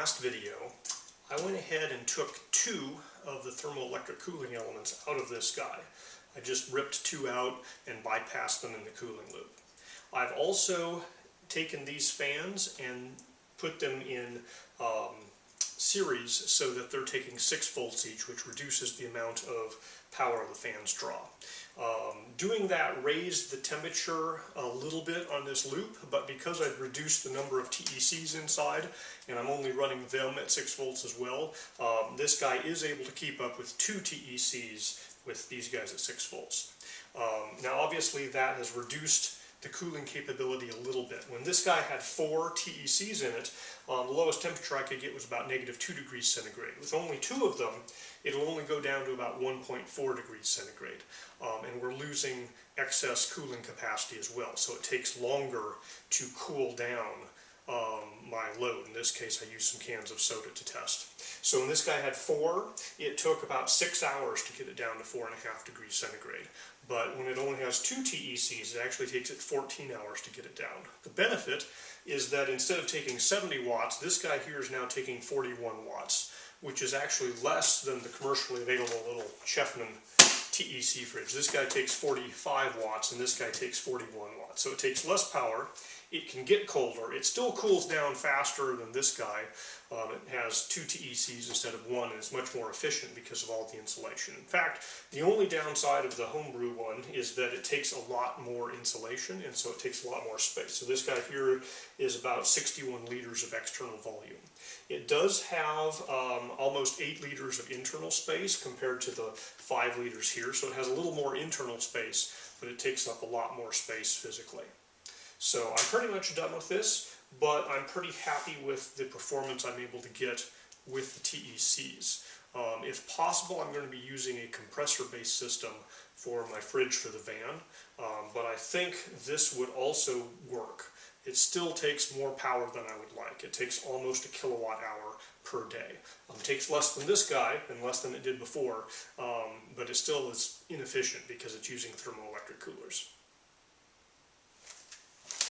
last video, I went ahead and took two of the thermoelectric cooling elements out of this guy. I just ripped two out and bypassed them in the cooling loop. I've also taken these fans and put them in series so that they're taking 6 volts each, which reduces the amount of power the fans draw. Doing that raised the temperature a little bit on this loop, but because I've reduced the number of TECs inside and I'm only running them at 6 volts as well, this guy is able to keep up with 2 TECs with these guys at 6 volts. Now obviously that has reduced the cooling capability a little bit. When this guy had 4 TECs in it, the lowest temperature I could get was about -2 degrees centigrade. With only 2 of them, it'll only go down to about 1.4 degrees centigrade. And we're losing excess cooling capacity as well, so it takes longer to cool down my load. In this case, I used some cans of soda to test. So when this guy had 4, it took about 6 hours to get it down to 4.5 degrees centigrade. But when it only has 2 TECs, it actually takes it 14 hours to get it down. The benefit is that instead of taking 70 watts, this guy here is now taking 41 watts, which is actually less than the commercially available little Chefman TEC fridge. This guy takes 45 watts and this guy takes 41 watts. So it takes less power. It can get colder. It still cools down faster than this guy. It has 2 TECs instead of 1, and it's much more efficient because of all the insulation. In fact, the only downside of the homebrew one is that it takes a lot more insulation, and so it takes a lot more space. So this guy here is about 61 liters of external volume. It does have almost 8 liters of internal space compared to the 5 liters here, so it has a little more internal space, but it takes up a lot more space physically. So I'm pretty much done with this, but I'm pretty happy with the performance I'm able to get with the TECs. If possible, I'm going to be using a compressor-based system for my fridge for the van, but I think this would also work. It still takes more power than I would like. It takes almost a kilowatt hour per day. It takes less than this guy and less than it did before, but it still is inefficient because it's using thermoelectric coolers.